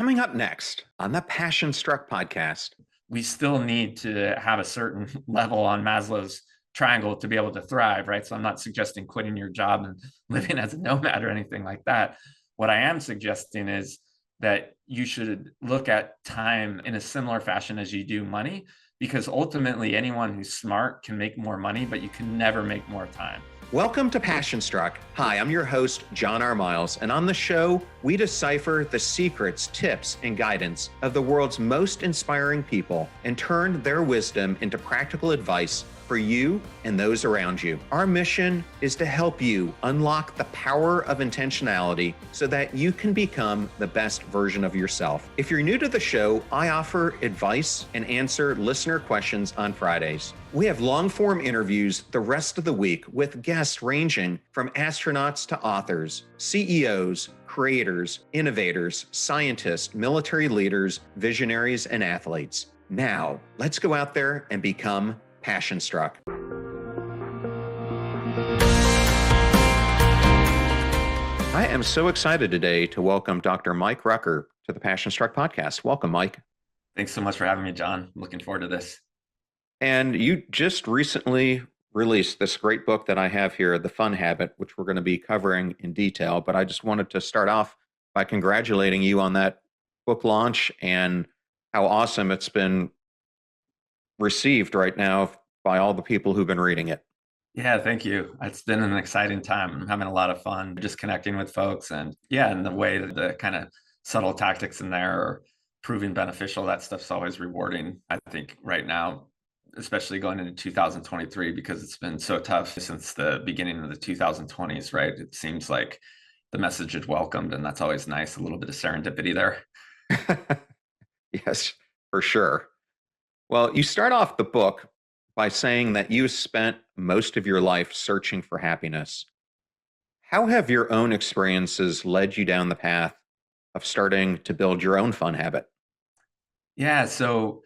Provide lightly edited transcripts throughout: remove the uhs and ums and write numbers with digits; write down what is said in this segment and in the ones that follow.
Coming up next on the Passion Struck podcast. We still need to have a certain level on Maslow's triangle to be able to thrive, right? So I'm not suggesting quitting your job and living as a nomad or anything like that. What I am suggesting is that you should look at time in a similar fashion as you do money, because ultimately anyone who's smart can make more money, but you can never make more time. Welcome to Passion Struck. Hi, I'm your host, John R. Miles, and on the show, we decipher the secrets, tips, and guidance of the world's most inspiring people and turn their wisdom into practical advice for you and those around you. Our mission is to help you unlock the power of intentionality so that you can become the best version of yourself. If you're new to the show, I offer advice and answer listener questions on Fridays. We have long-form interviews the rest of the week with guests ranging from astronauts to authors, CEOs, creators, innovators, scientists, military leaders, visionaries, and athletes. Now, let's go out there and become Passion Struck. I am so excited today to welcome Dr. Mike Rucker to the Passion Struck podcast. Welcome, Mike. Thanks so much for having me, John. I'm looking forward to this. And you just recently released this great book that I have here, The Fun Habit, which we're going to be covering in detail. But I just wanted to start off by congratulating you on that book launch and how awesome it's been received right now by all the people who've been reading it. Yeah, thank you. It's been an exciting time. I'm having a lot of fun just connecting with folks, and and the way that the kind of subtle tactics in there are proving beneficial, that stuff's always rewarding, I think, right now, especially going into 2023, because it's been so tough since the beginning of the 2020s, right? It seems like the message is welcomed, and that's always nice, a little bit of serendipity there. Yes, for sure. Well, you start off the book by saying that you spent most of your life searching for happiness. How have your own experiences led you down the path of starting to build your own fun habit? Yeah, so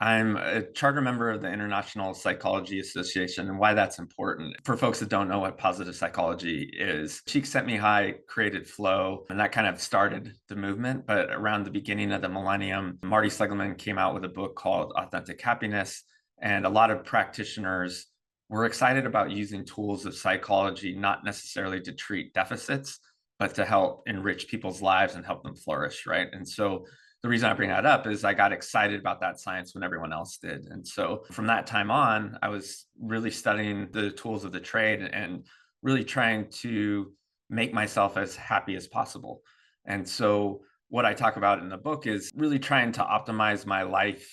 I'm a charter member of the International Psychology Association, and why that's important for folks that don't know what positive psychology is. Cheek Set Me High created flow, and that kind of started the movement. But around the beginning of the millennium, Marty Seligman came out with a book called Authentic Happiness, and a lot of practitioners were excited about using tools of psychology, not necessarily to treat deficits, but to help enrich people's lives and help them flourish, right? And so the reason I bring that up is I got excited about that science when everyone else did. And so from that time on, I was really studying the tools of the trade and really trying to make myself as happy as possible. And so what I talk about in the book is really trying to optimize my life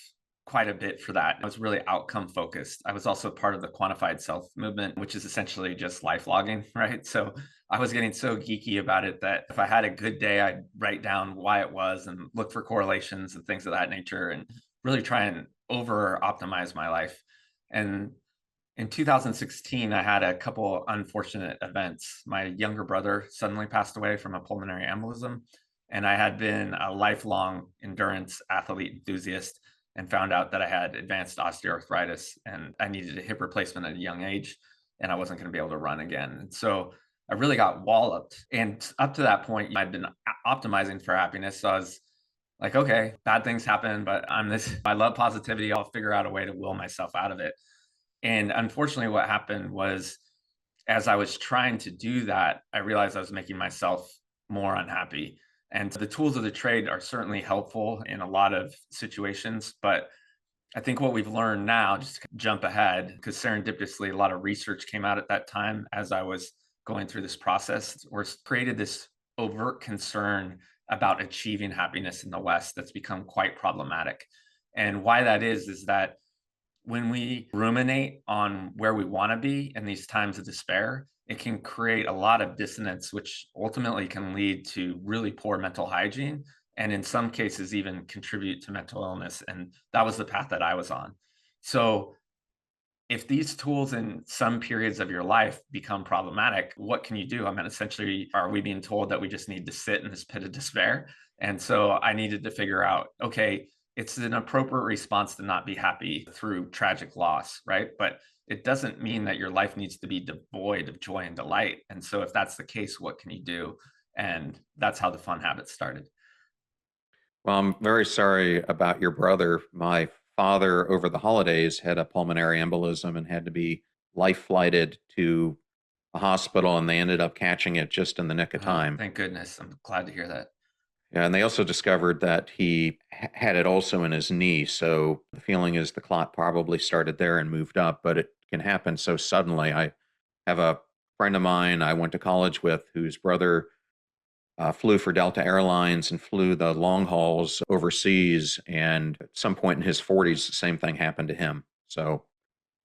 quite a bit for that. I was really outcome focused. I was also part of the quantified self movement, which is essentially just life logging, right? So I was getting so geeky about it that if I had a good day, I'd write down why it was and look for correlations and things of that nature and really try and over optimize my life. And in 2016, I had a couple unfortunate events. My younger brother suddenly passed away from a pulmonary embolism, and I had been a lifelong endurance athlete enthusiast and found out that I had advanced osteoarthritis and I needed a hip replacement at a young age, and I wasn't going to be able to run again. And so I really got walloped. And up to that point, I'd been optimizing for happiness. So I was like, okay, bad things happen, but I love positivity. I'll figure out a way to will myself out of it. And unfortunately, what happened was as I was trying to do that, I realized I was making myself more unhappy. And the tools of the trade are certainly helpful in a lot of situations. But I think what we've learned now, just to jump ahead, because serendipitously, a lot of research came out at that time as I was going through this process, or created this overt concern about achieving happiness in the West that's become quite problematic. And why that is that when we ruminate on where we want to be in these times of despair, it can create a lot of dissonance, which ultimately can lead to really poor mental hygiene and in some cases even contribute to mental illness. And that was the path that I was on. So if these tools in some periods of your life become problematic, what can you do? I mean, essentially, are we being told that we just need to sit in this pit of despair? And so I needed to figure out, okay, it's an appropriate response to not be happy through tragic loss, right? But it doesn't mean that your life needs to be devoid of joy and delight. And so if that's the case, what can you do? And that's how the fun habit started. Well, I'm very sorry about your brother. My father, over the holidays, had a pulmonary embolism and had to be life flighted to a hospital, and they ended up catching it just in the nick of Oh, time. thank goodness. I'm glad to hear that. Yeah, and they also discovered that he had it also in his knee. So the feeling is the clot probably started there and moved up, but it can happen so suddenly. I have a friend of mine I went to college with whose brother flew for Delta Airlines and flew the long hauls overseas. And at some point in his 40s, the same thing happened to him. So,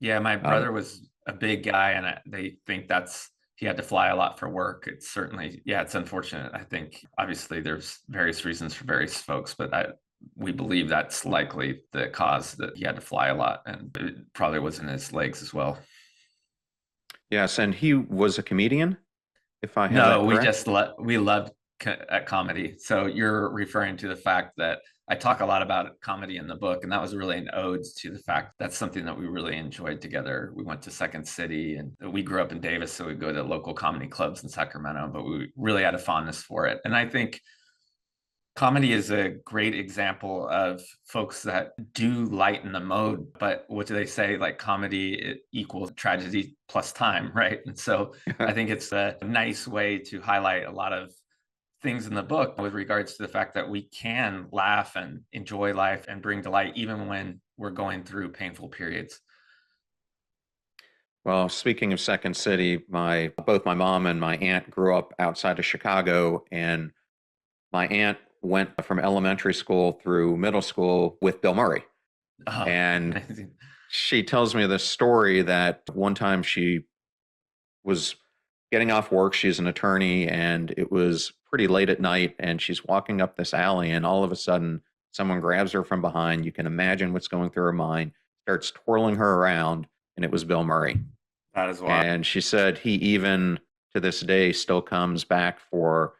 Yeah, my um, brother was a big guy, and they think that's he had to fly a lot for work. It's certainly, yeah, it's unfortunate. I think obviously there's various reasons for various folks, but we believe that's likely the cause that he had to fly a lot, and it probably was in his legs as well. yes, and he was a comedian, if I have that No, correct. we loved comedy. So you're referring to the fact that I talk a lot about comedy in the book, and that was really an ode to the fact that's something that we really enjoyed together. We went to Second City, and we grew up in Davis, so we go to local comedy clubs in Sacramento, but we really had a fondness for it. And I think comedy is a great example of folks that do lighten the mode, but what do they say? Like comedy equals tragedy plus time, right? And so I think it's a nice way to highlight a lot of things in the book with regards to the fact that we can laugh and enjoy life and bring delight even when we're going through painful periods. Well, speaking of Second City, my both my mom and my aunt grew up outside of Chicago, and my aunt went from elementary school through middle school with Bill Murray. Oh, And amazing. she tells me this story that one time she was getting off work. She's an attorney, and it was pretty late at night, and she's walking up this alley, and all of a sudden, someone grabs her from behind. You can imagine what's going through her mind, starts twirling her around, and it was Bill Murray. That is wild. And she said he even to this day still comes back for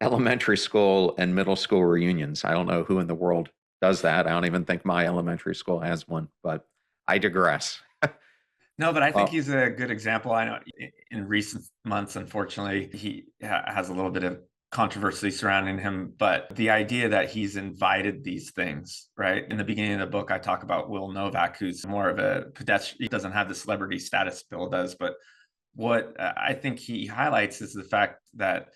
elementary school and middle school reunions. I don't know who in the world does that. I don't even think my elementary school has one, but I digress. No, but I think Well, he's a good example. I know in recent months, unfortunately, he has a little bit of controversy surrounding him, but the idea that he's invited these things, right? In the beginning of the book, I talk about Will Novak, who's more of a pedestrian. He doesn't have the celebrity status Bill does, but what I think he highlights is the fact that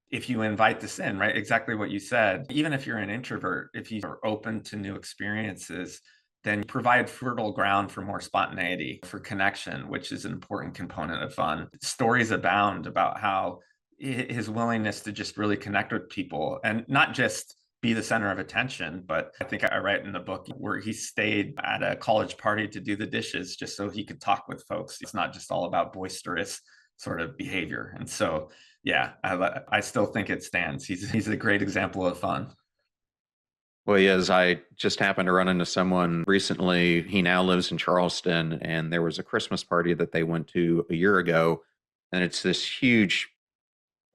if you invite this in, right? Exactly what you said. Even if you're an introvert, if you are open to new experiences, then you provide fertile ground for more spontaneity, for connection, which is an important component of fun. Stories abound about how his willingness to just really connect with people and not just be the center of attention. But I think I write in the book where he stayed at a college party to do the dishes just so he could talk with folks. It's not just all about boisterous sort of behavior. And so yeah, I still think it stands. He's a great example of fun. well, he is. I just happened to run into someone recently. He now lives in Charleston, and there was a Christmas party that they went to a year ago, and it's this huge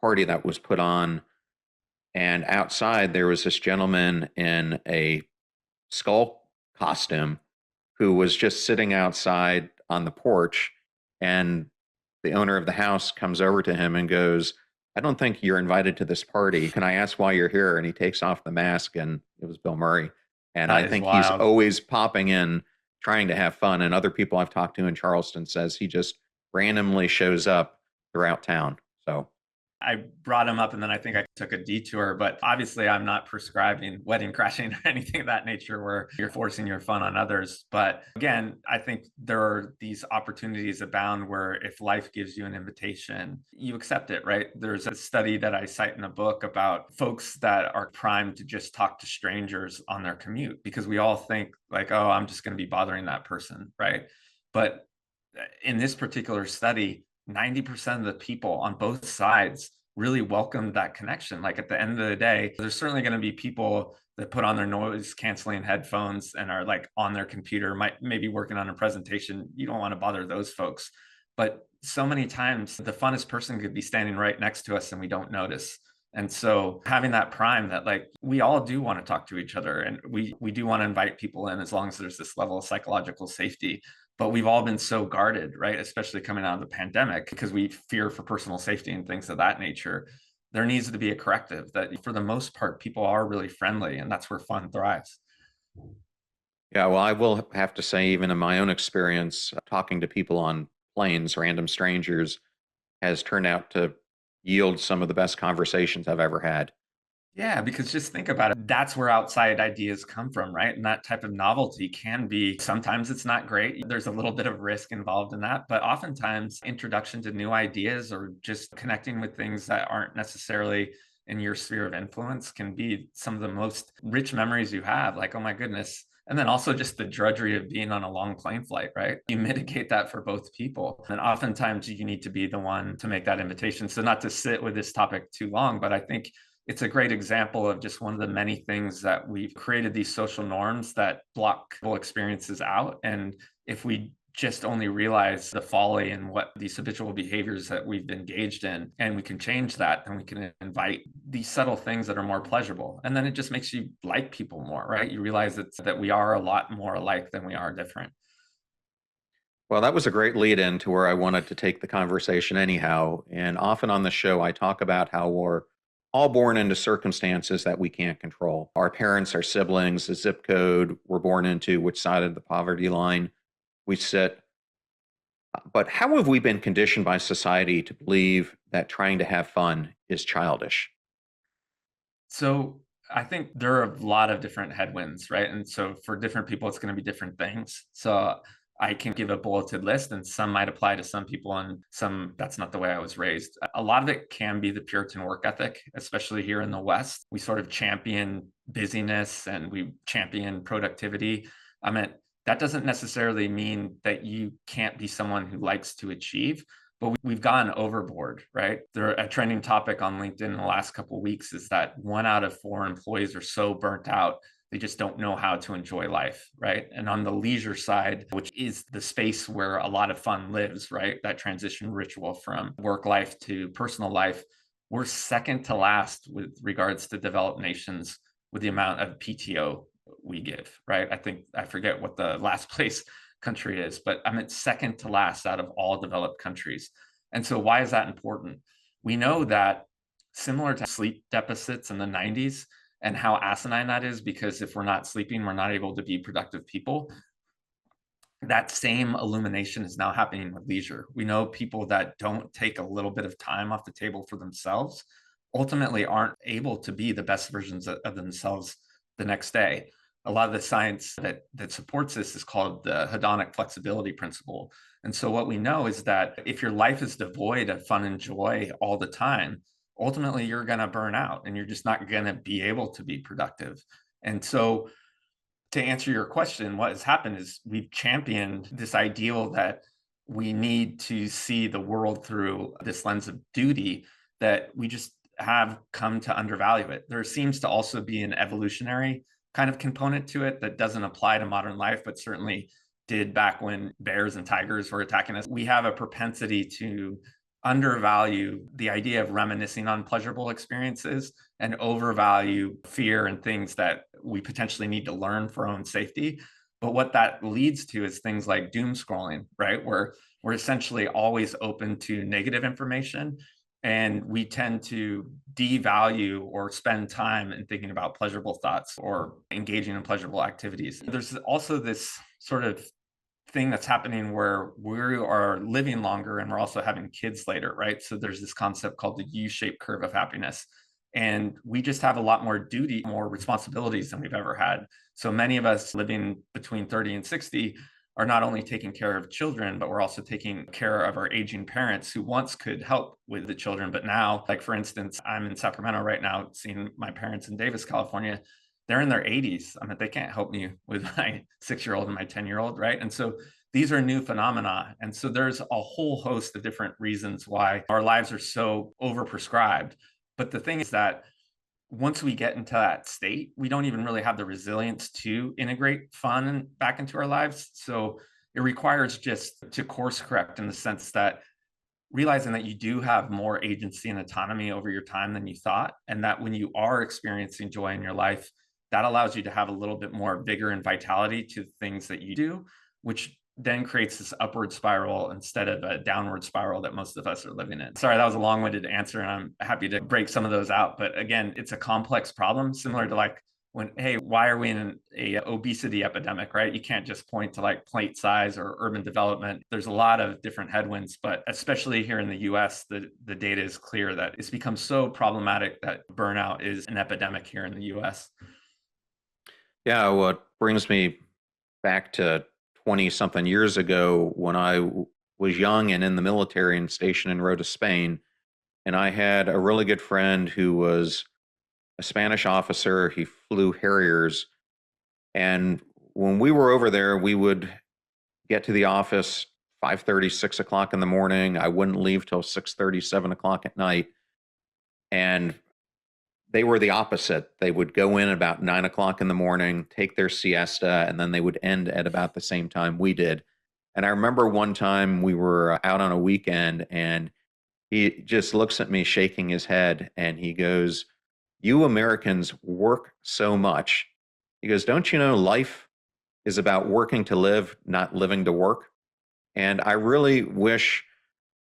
party that was put on. And outside, there was this gentleman in a skull costume who was just sitting outside on the porch. And the owner of the house comes over to him and goes, I don't think you're invited to this party. Can I ask why you're here? And he takes off the mask, and it was Bill Murray. And I That is think he's wild. always popping in, trying to have fun. And other people I've talked to in Charleston says he just randomly shows up throughout town. So, I brought him up and then I think I took a detour, but obviously I'm not prescribing wedding crashing or anything of that nature where you're forcing your fun on others. But again, I think there are these opportunities abound where if life gives you an invitation, you accept it, right? There's a study that I cite in the book about folks that are primed to just talk to strangers on their commute because we all think like, oh, I'm just going to be bothering that person, right? But in this particular study, 90% of the people on both sides really welcomed that connection. Like at the end of the day, there's certainly going to be people that put on their noise canceling headphones and are like on their computer, might maybe working on a presentation. You don't want to bother those folks. But so many times the funnest person could be standing right next to us and we don't notice. And so having that prime that like we all do want to talk to each other and we do want to invite people in as long as there's this level of psychological safety, but we've all been so guarded, right? Especially coming out of the pandemic because we fear for personal safety and things of that nature. there needs to be a corrective that for the most part, people are really friendly, and that's where fun thrives. Yeah, well, I will have to say, even in my own experience, talking to people on planes, random strangers, has turned out to yield some of the best conversations I've ever had. Yeah, because just think about it. That's where outside ideas come from, right? And that type of novelty can be sometimes it's not great. There's a little bit of risk involved in that. But oftentimes, introduction to new ideas or just connecting with things that aren't necessarily in your sphere of influence can be some of the most rich memories you have. Like, oh my goodness. And then also just the drudgery of being on a long plane flight, right? You mitigate that for both people. And oftentimes you need to be the one to make that invitation. So, not to sit with this topic too long, but I think it's a great example of just one of the many things that we've created these social norms that block full experiences out. And if we just only realize the folly and what these habitual behaviors that we've engaged in, and we can change that, then we can invite these subtle things that are more pleasurable. And then it just makes you like people more, right? You realize that we are a lot more alike than we are different. Well, that was a great lead in to where I wanted to take the conversation anyhow. And often on the show, I talk about how we're all born into circumstances that we can't control. Our parents, our siblings, the zip code we're born into, which side of the poverty line we sit. But how have we been conditioned by society to believe that trying to have fun is childish? So I think there are a lot of different headwinds, right? And so for different people, it's going to be different things. So I can give a bulleted list, and some might apply to some people, and some that's not the way I was raised. A lot of it can be the Puritan work ethic, especially here in the West. We sort of champion busyness and we champion productivity. I mean, that doesn't necessarily mean that you can't be someone who likes to achieve, but we've gone overboard, right? A trending topic on LinkedIn in the last couple of weeks is that 1 out of 4 employees are so burnt out, they just don't know how to enjoy life, right? And on the leisure side, which is the space where a lot of fun lives, right? That transition ritual from work life to personal life, we're second to last with regards to developed nations with the amount of PTO we give, right? I think I forget what the last place country is, but I'm at second to last out of all developed countries. And so, why is that important? We know that similar to sleep deficits in the 90s and how asinine that is, because if we're not sleeping, we're not able to be productive people. That same illumination is now happening with leisure. We know people that don't take a little bit of time off the table for themselves ultimately aren't able to be the best versions of themselves the next day. A lot of the science that supports this is called the hedonic flexibility principle. And so what we know is that if your life is devoid of fun and joy all the time, ultimately you're going to burn out and you're just not going to be able to be productive. And so to answer your question, what has happened is we've championed this ideal that we need to see the world through this lens of duty, that we just have come to undervalue it. There seems to also be an evolutionary kind of component to it that doesn't apply to modern life, but certainly did back when bears and tigers were attacking us. We have a propensity to undervalue the idea of reminiscing on pleasurable experiences and overvalue fear and things that we potentially need to learn for our own safety. But what that leads to is things like doom scrolling, right? Where we're essentially always open to negative information, and we tend to devalue or spend time in thinking about pleasurable thoughts or engaging in pleasurable activities. There's also this sort of thing that's happening where we are living longer and we're also having kids later, right? So there's this concept called the U-shaped curve of happiness. And we just have a lot more duty, more responsibilities than we've ever had. So many of us living between 30 and 60 are not only taking care of children, but we're also taking care of our aging parents who once could help with the children. But now, like for instance, I'm in Sacramento right now, seeing my parents in Davis, California. They're in their 80s. I mean, they can't help me with my 6-year-old and my 10-year-old, right? And so these are new phenomena. And so there's a whole host of different reasons why our lives are so overprescribed. But the thing is that once we get into that state, we don't even really have the resilience to integrate fun back into our lives. So it requires just to course correct in the sense that realizing that you do have more agency and autonomy over your time than you thought. And that when you are experiencing joy in your life, that allows you to have a little bit more vigor and vitality to things that you do, which then creates this upward spiral instead of a downward spiral that most of us are living in. Sorry, that was a long-winded answer, and I'm happy to break some of those out. But again, it's a complex problem, similar to like when, hey, why are we in a obesity epidemic, right? You can't just point to like plate size or urban development. There's a lot of different headwinds, but especially here in the US, the data is clear that it's become so problematic that burnout is an epidemic here in the US. Yeah, what brings me back to 20 something years ago when was young and in the military and stationed in Rota, Spain. And I had a really good friend who was a Spanish officer. He flew Harriers. And when we were over there, we would get to the office 5:30, 6 o'clock in the morning. I wouldn't leave till 6:30, 7 o'clock at night. And they were the opposite. They would go in about 9 o'clock in the morning, take their siesta, and then they would end at about the same time we did. And I remember one time we were out on a weekend and he just looks at me shaking his head and he goes, "You Americans work so much." He goes, "Don't you know life is about working to live, not living to work?" And I really wish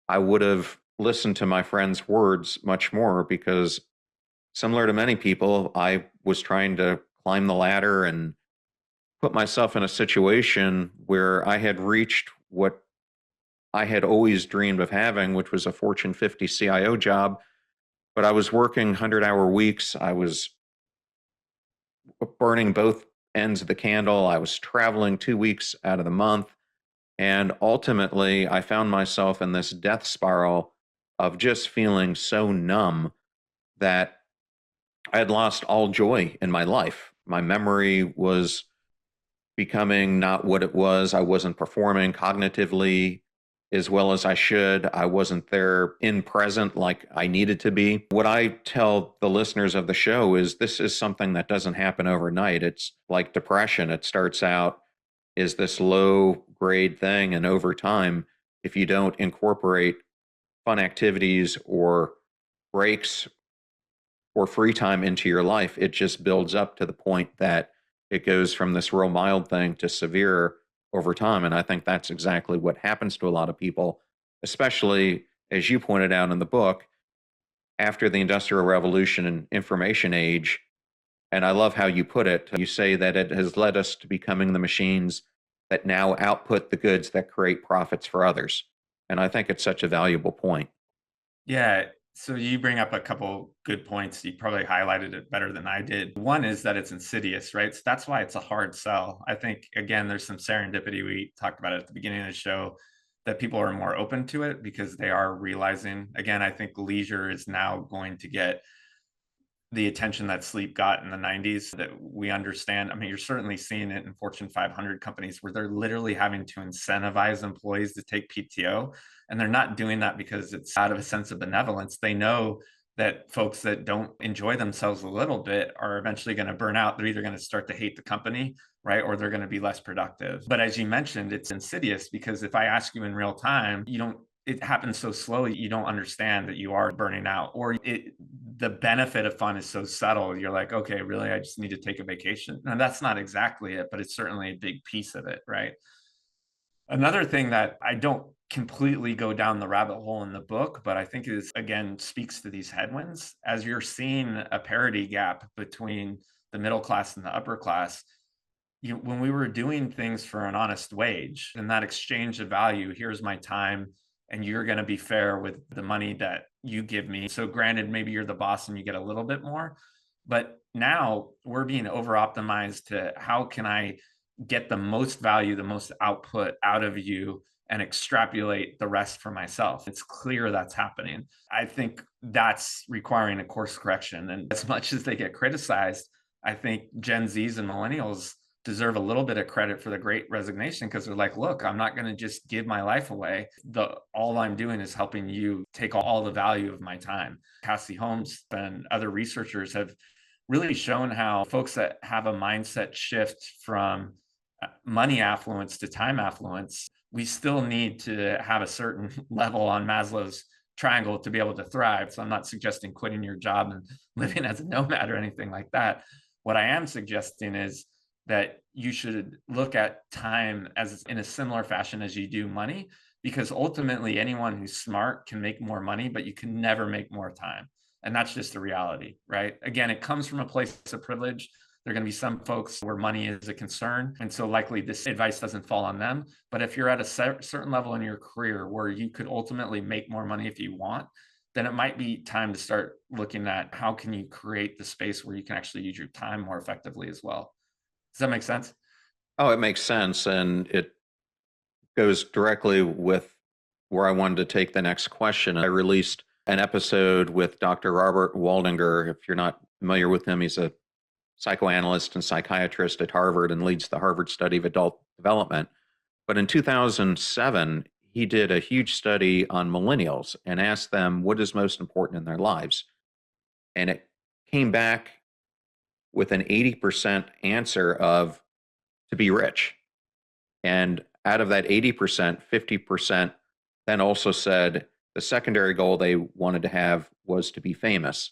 I would have listened to my friend's words much more because, similar to many people, I was trying to climb the ladder and put myself in a situation where I had reached what I had always dreamed of having, which was a Fortune 50 CIO job. But I was working 100-hour weeks. I was burning both ends of the candle. I was traveling 2 weeks out of the month. And ultimately, I found myself in this death spiral of just feeling so numb that I had lost all joy in my life. My memory was becoming not what it was. I wasn't performing cognitively as well as I should. I wasn't there in present like I needed to be. What I tell the listeners of the show is this is something that doesn't happen overnight. It's like depression. It starts out as this low grade thing, and over time, if you don't incorporate fun activities or breaks or free time into your life, it just builds up to the point that it goes from this real mild thing to severe over time. And I think that's exactly what happens to a lot of people, especially as you pointed out in the book, after the Industrial Revolution and information age. And I love how you put it. You say that it has led us to becoming the machines that now output the goods that create profits for others. And I think it's such a valuable point. Yeah. So you bring up a couple good points. You probably highlighted it better than I did. One is that it's insidious, right? So that's why it's a hard sell. I think, again, there's some serendipity. We talked about it at the beginning of the show that people are more open to it because they are realizing, again, I think leisure is now going to get the attention that sleep got in the 90s that we understand. I mean, you're certainly seeing it in Fortune 500 companies where they're literally having to incentivize employees to take PTO. And they're not doing that because it's out of a sense of benevolence. They know that folks that don't enjoy themselves a little bit are eventually going to burn out. They're either going to start to hate the company, right? Or they're going to be less productive. But as you mentioned, it's insidious because if I ask you in real time, you don't it happens so slowly you don't understand that you are burning out, or the benefit of fun is so subtle you're like, okay, really, I just need to take a vacation. And that's not exactly it, but it's certainly a big piece of it, right? Another thing that I don't completely go down the rabbit hole in the book, but I think is, again, speaks to these headwinds as you're seeing a parity gap between the middle class and the upper class. When we were doing things for an honest wage and that exchange of value, here's my time and you're going to be fair with the money that you give me. So granted, maybe you're the boss and you get a little bit more, but now we're being over optimized to how can I get the most value, the most output out of you and extrapolate the rest for myself. It's clear that's happening. I think that's requiring a course correction. And as much as they get criticized, I think Gen Zs and millennials deserve a little bit of credit for the great resignation because they're like, look, I'm not going to just give my life away. All I'm doing is helping you take all the value of my time. Cassie Holmes and other researchers have really shown how folks that have a mindset shift from money affluence to time affluence, we still need to have a certain level on Maslow's triangle to be able to thrive. So I'm not suggesting quitting your job and living as a nomad or anything like that. What I am suggesting is that you should look at time as in a similar fashion as you do money, because ultimately anyone who's smart can make more money, but you can never make more time. And that's just the reality, right? Again, it comes from a place of privilege. There are going to be some folks where money is a concern. And so likely this advice doesn't fall on them. But if you're at a certain level in your career where you could ultimately make more money if you want, then it might be time to start looking at how can you create the space where you can actually use your time more effectively as well. Does that make sense? Oh, it makes sense. And it goes directly with where I wanted to take the next question. I released an episode with Dr. Robert Waldinger. If you're not familiar with him, he's a psychoanalyst and psychiatrist at Harvard and leads the Harvard Study of Adult Development. But in 2007, he did a huge study on millennials and asked them what is most important in their lives. And it came back with an 80% answer of to be rich. And out of that 80%, 50% then also said the secondary goal they wanted to have was to be famous.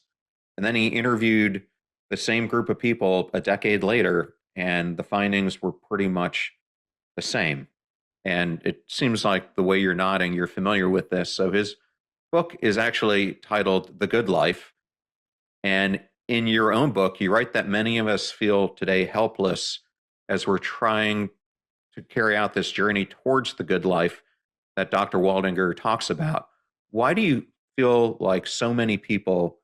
And then he interviewed the same group of people a decade later, and the findings were pretty much the same. And it seems like the way you're nodding, you're familiar with this. So his book is actually titled The Good Life. And in your own book, you write that many of us feel today helpless as we're trying to carry out this journey towards the good life that Dr. Waldinger talks about. Why do you feel like so many people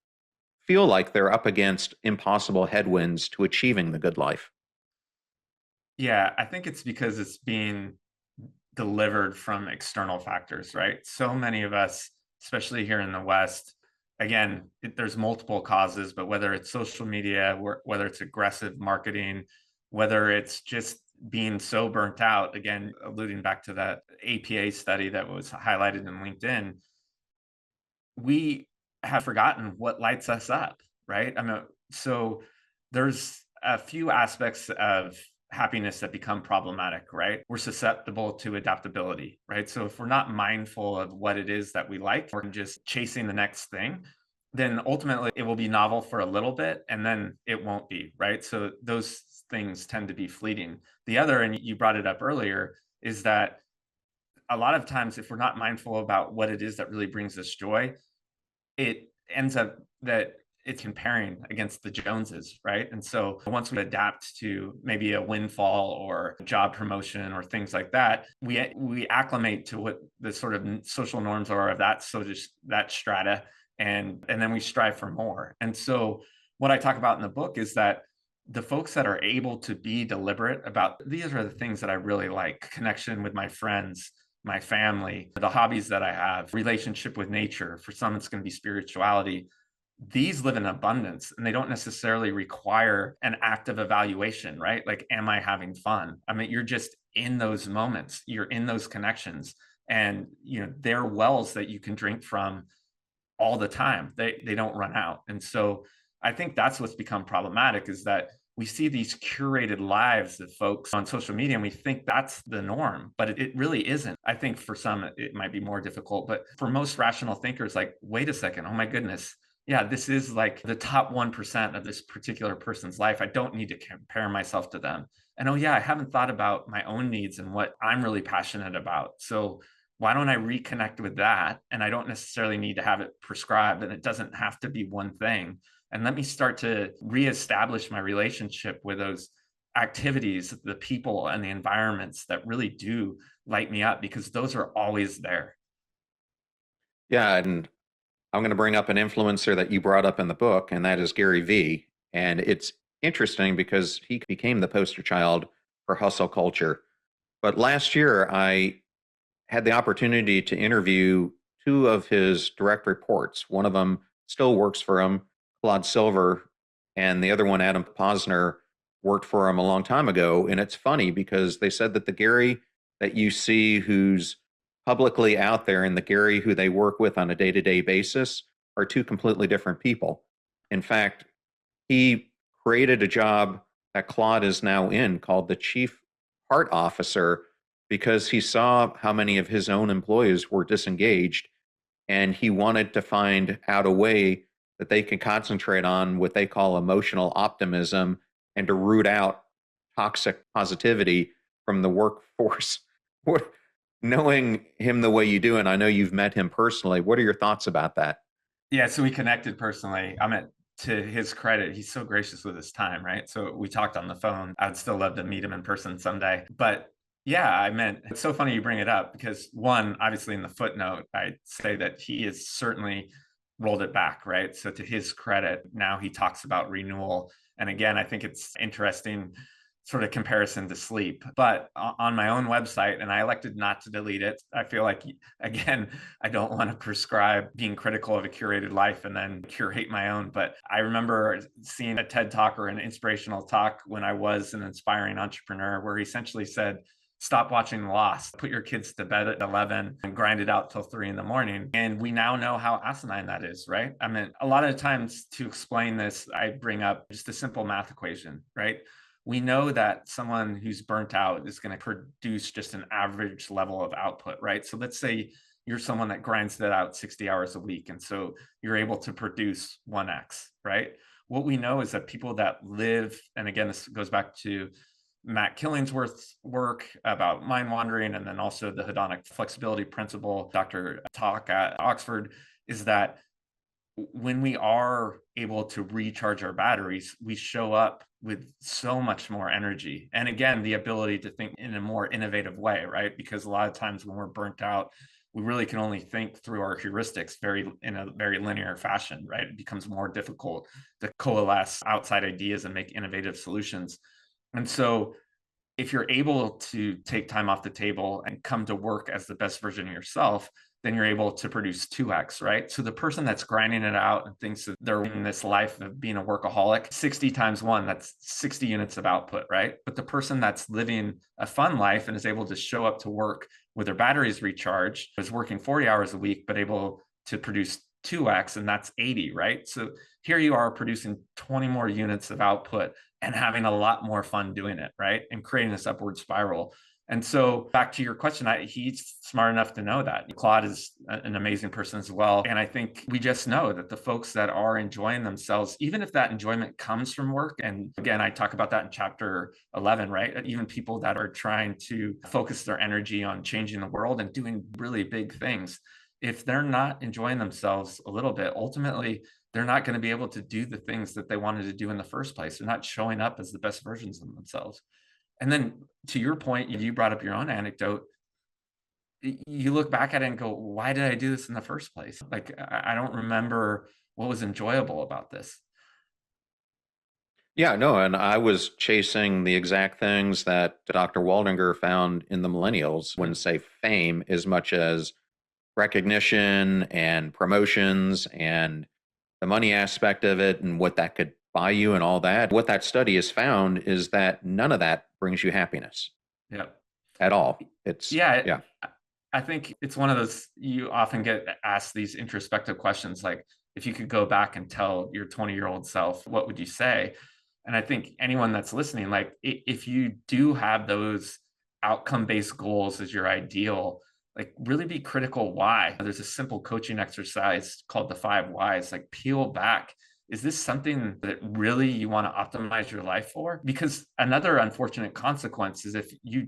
feel like they're up against impossible headwinds to achieving the good life? Yeah, I think it's because it's being delivered from external factors, right? So many of us, especially here in the West, again, there's multiple causes, but whether it's social media, whether it's aggressive marketing, whether it's just being so burnt out, again, alluding back to that APA study that was highlighted in LinkedIn, we have forgotten what lights us up, right? I mean, so there's a few aspects of happiness that become problematic, right? We're susceptible to adaptability, right? So if we're not mindful of what it is that we like, we're just chasing the next thing, then ultimately it will be novel for a little bit and then it won't be, right? So those things tend to be fleeting. The other, and you brought it up earlier, is that a lot of times if we're not mindful about what it is that really brings us joy, it ends up that it's comparing against the Joneses, right? And so once we adapt to maybe a windfall or job promotion or things like that, we acclimate to what the sort of social norms are of that, so just that strata, and then we strive for more. And so what I talk about in the book is that the folks that are able to be deliberate about these are the things that I really like: connection with my friends, my family, the hobbies that I have, relationship with nature. For some, it's going to be spirituality. These live in abundance and they don't necessarily require an active evaluation, right? Like, am I having fun? I mean, you're just in those moments, you're in those connections, and they're wells that you can drink from all the time. They don't run out. And so I think that's what's become problematic, is that we see these curated lives of folks on social media and we think that's the norm, but it really isn't. I think for some it might be more difficult, but for most rational thinkers, like, wait a second, oh my goodness, yeah, this is like the top 1% of this particular person's life. I don't need to compare myself to them. And oh yeah, I haven't thought about my own needs and what I'm really passionate about. So why don't I reconnect with that? And I don't necessarily need to have it prescribed, and it doesn't have to be one thing. And let me start to reestablish my relationship with those activities, the people and the environments that really do light me up, because those are always there. Yeah, and I'm going to bring up an influencer that you brought up in the book, and that is Gary Vee. And it's interesting because he became the poster child for hustle culture. But last year, I had the opportunity to interview two of his direct reports. One of them still works for him, Claude Silver, and the other one, Adam Posner, worked for him a long time ago. And it's funny because they said that the Gary that you see who's publicly out there and the Gary who they work with on a day to day basis are two completely different people. In fact, he created a job that Claude is now in called the Chief Heart Officer because he saw how many of his own employees were disengaged and he wanted to find out a way that they can concentrate on what they call emotional optimism and to root out toxic positivity from the workforce. What, knowing him the way you do, and I know you've met him personally, what are your thoughts about that? Yeah, so we connected personally. I mean, to his credit, he's so gracious with his time, right? So we talked on the phone. I'd still love to meet him in person someday. But yeah, I meant it's so funny you bring it up because one, obviously in the footnote, I say that he has certainly rolled it back, right? So to his credit, now he talks about renewal. And again, I think it's interesting sort of comparison to sleep. But on my own website, and I elected not to delete it. I feel like, again, I don't want to prescribe being critical of a curated life and then curate my own. But I remember seeing a TED talk or an inspirational talk when I was an inspiring entrepreneur where he essentially said, stop watching Lost, put your kids to bed at 11 and grind it out till 3 in the morning. And we now know how asinine that is, right? I mean, a lot of times to explain this, I bring up just a simple math equation, right? We know that someone who's burnt out is going to produce just an average level of output, right? So let's say you're someone that grinds that out 60 hours a week. And so you're able to produce 1x, right? What we know is that people that live, and again, this goes back to Matt Killingsworth's work about mind wandering, and then also the hedonic flexibility principle, Dr. Talk at Oxford, is that when we are able to recharge our batteries, we show up with so much more energy. And again, the ability to think in a more innovative way, right? Because a lot of times when we're burnt out, we really can only think through our heuristics in a very linear fashion, right? It becomes more difficult to coalesce outside ideas and make innovative solutions. And so if you're able to take time off the table and come to work as the best version of yourself, then you're able to produce 2x, right? So the person that's grinding it out and thinks that they're in this life of being a workaholic, 60 times one, that's 60 units of output, right? But the person that's living a fun life and is able to show up to work with their batteries recharged, is working 40 hours a week, but able to produce 2x, and that's 80, right? So here you are producing 20 more units of output and having a lot more fun doing it, right? And creating this upward spiral. And so back to your question, he's smart enough to know that. Claude is an amazing person as well. And I think we just know that the folks that are enjoying themselves, even if that enjoyment comes from work, and again, I talk about that in chapter 11, right? Even people that are trying to focus their energy on changing the world and doing really big things, if they're not enjoying themselves a little bit, ultimately, they're not going to be able to do the things that they wanted to do in the first place. They're not showing up as the best versions of themselves. And then to your point, you brought up your own anecdote. You look back at it and go, why did I do this in the first place? Like, I don't remember what was enjoyable about this. Yeah, no, and I was chasing the exact things that Dr. Waldinger found in the millennials when, say, fame as much as recognition and promotions and the money aspect of it and what that could buy you and all that. What that study has found is that none of that brings you happiness Yeah. at all. It's, Yeah. yeah. I think it's one of those, you often get asked these introspective questions like, if you could go back and tell your 20-year-old self, what would you say? And I think anyone that's listening, like if you do have those outcome-based goals as your ideal, like really be critical why. There's a simple coaching exercise called the 5 whys, like peel back. Is this something that really you want to optimize your life for? Because another unfortunate consequence is if you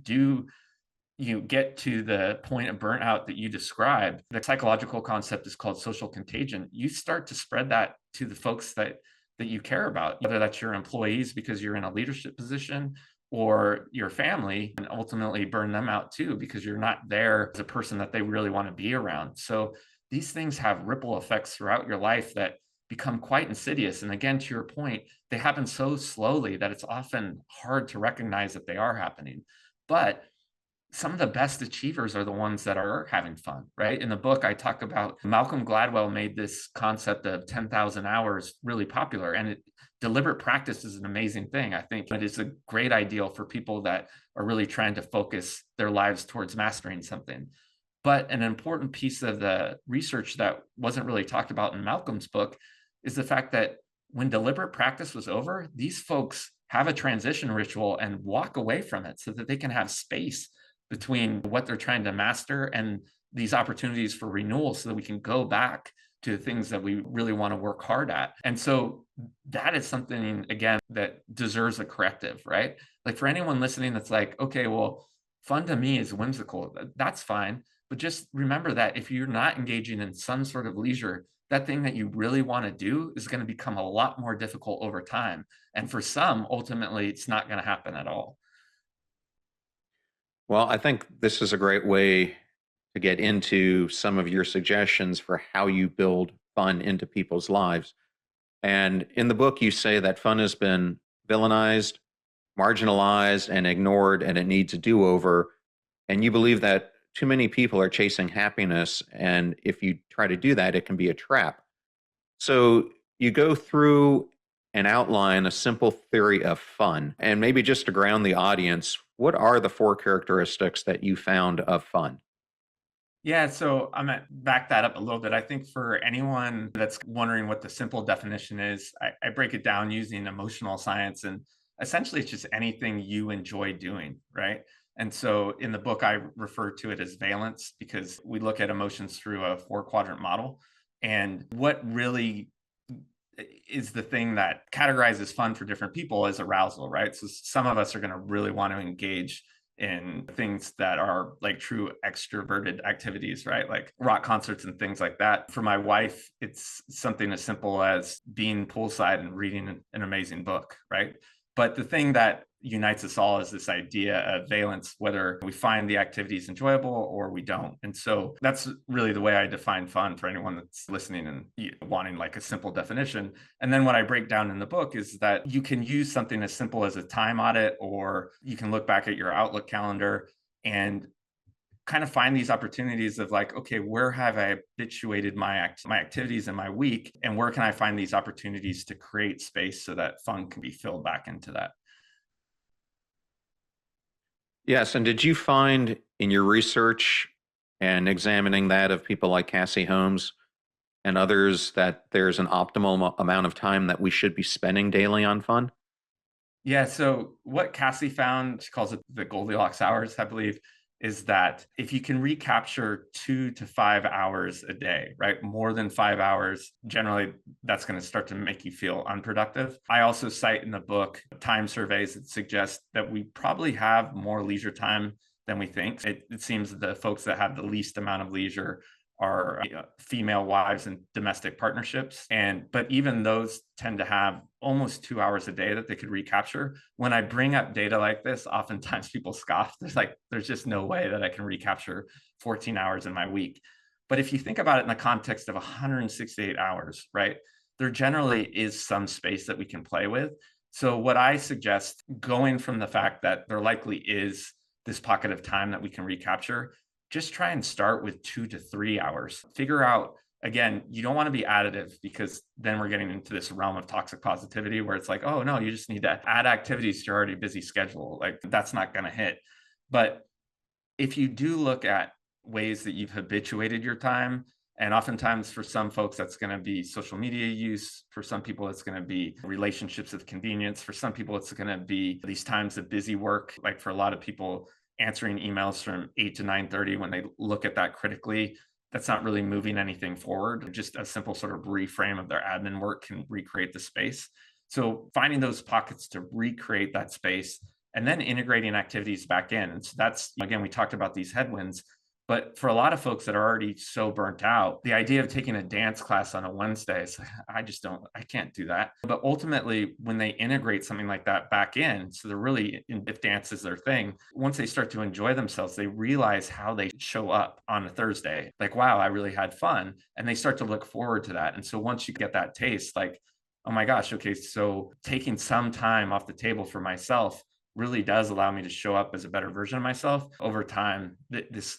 get to the point of burnout that you described, the psychological concept is called social contagion. You start to spread that to the folks that you care about, whether that's your employees because you're in a leadership position or your family, and ultimately burn them out too because you're not there as a person that they really want to be around. So these things have ripple effects throughout your life that become quite insidious. And again, to your point, they happen so slowly that it's often hard to recognize that they are happening. But some of the best achievers are the ones that are having fun, right? In the book, I talk about Malcolm Gladwell made this concept of 10,000 hours really popular, and deliberate practice is an amazing thing. I think it is a great ideal for people that are really trying to focus their lives towards mastering something. But an important piece of the research that wasn't really talked about in Malcolm's book is the fact that when deliberate practice was over, these folks have a transition ritual and walk away from it so that they can have space between what they're trying to master and these opportunities for renewal so that we can go back to things that we really want to work hard at. And so that is something, again, that deserves a corrective, right? Like for anyone listening that's like, okay, well, fun to me is whimsical. That's fine. But just remember that if you're not engaging in some sort of leisure, that thing that you really want to do is going to become a lot more difficult over time. And for some, ultimately, it's not going to happen at all. Well, I think this is a great way to get into some of your suggestions for how you build fun into people's lives. And in the book, you say that fun has been villainized, marginalized, and ignored, and it needs a do over. And you believe that too many people are chasing happiness. And if you try to do that, it can be a trap. So you go through and outline a simple theory of fun. And maybe just to ground the audience, what are the four characteristics that you found of fun? Yeah, so I'm gonna back that up a little bit. I think for anyone that's wondering what the simple definition is, I break it down using emotional science. And essentially, it's just anything you enjoy doing, right? And so in the book, I refer to it as valence because we look at emotions through a four quadrant model. And what really is the thing that categorizes fun for different people as arousal, right? So some of us are going to really want to engage in things that are like true extroverted activities, right? Like rock concerts and things like that. For my wife, it's something as simple as being poolside and reading an amazing book, right? But the thing that unites us all is this idea of valence, whether we find the activities enjoyable or we don't. And so that's really the way I define fun for anyone that's listening and wanting like a simple definition. And then what I break down in the book is that you can use something as simple as a time audit, or you can look back at your Outlook calendar and kind of find these opportunities of like, okay, where have I habituated my activities in my week, and where can I find these opportunities to create space so that fun can be filled back into that. Yes. And did you find in your research and examining that of people like Cassie Holmes and others that there's an optimal amount of time that we should be spending daily on fun? Yeah. So what Cassie found, she calls it the Goldilocks hours, I believe, is that if you can recapture 2 to 5 hours a day, right? More than 5 hours, generally that's going to start to make you feel unproductive. I also cite in the book time surveys that suggest that we probably have more leisure time than we think. It seems that the folks that have the least amount of leisure are female wives and domestic partnerships. But even those tend to have almost 2 hours a day that they could recapture. When I bring up data like this, oftentimes people scoff. There's just no way that I can recapture 14 hours in my week. But if you think about it in the context of 168 hours, right, there generally is some space that we can play with. So what I suggest, going from the fact that there likely is this pocket of time that we can recapture, just try and start with 2 to 3 hours. Figure out, again, you don't want to be additive because then we're getting into this realm of toxic positivity where it's like, oh, no, you just need to add activities to your already busy schedule. Like that's not going to hit. But if you do look at ways that you've habituated your time, and oftentimes for some folks, that's going to be social media use. For some people, it's going to be relationships of convenience. For some people, it's going to be these times of busy work. Like for a lot of people, answering emails from 8 to 9:30, when they look at that critically, that's not really moving anything forward. Just a simple sort of reframe of their admin work can recreate the space. So finding those pockets to recreate that space and then integrating activities back in. And so that's, again, we talked about these headwinds. But for a lot of folks that are already so burnt out, the idea of taking a dance class on a Wednesday, is like, I can't do that. But ultimately, when they integrate something like that back in, so they're really, if dance is their thing, once they start to enjoy themselves, they realize how they show up on a Thursday. Like, wow, I really had fun. And they start to look forward to that. And so once you get that taste, like, oh my gosh, okay, so taking some time off the table for myself really does allow me to show up as a better version of myself over time. This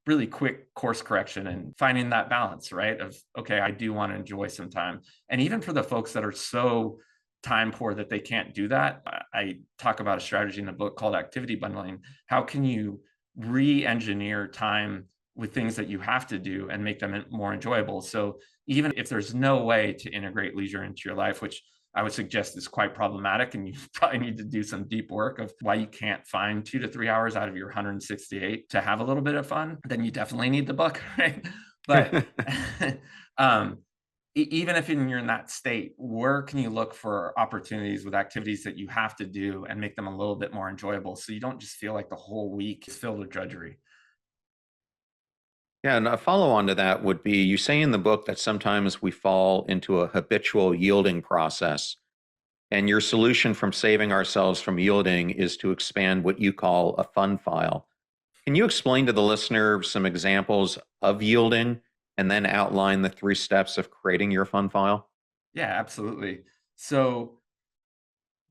really quick course correction and finding that balance, right? Of, okay, I do want to enjoy some time. And even for the folks that are so time poor that they can't do that, I talk about a strategy in the book called activity bundling. How can you re-engineer time with things that you have to do and make them more enjoyable? So even if there's no way to integrate leisure into your life, which I would suggest is quite problematic, and you probably need to do some deep work of why you can't find 2 to 3 hours out of your 168 to have a little bit of fun, then you definitely need the book, right? But even if you're in that state, where can you look for opportunities with activities that you have to do and make them a little bit more enjoyable so you don't just feel like the whole week is filled with drudgery? Yeah, and a follow on to that would be you say in the book that sometimes we fall into a habitual yielding process. And your solution from saving ourselves from yielding is to expand what you call a fun file. Can you explain to the listener some examples of yielding and then outline the 3 steps of creating your fun file? Yeah, absolutely. So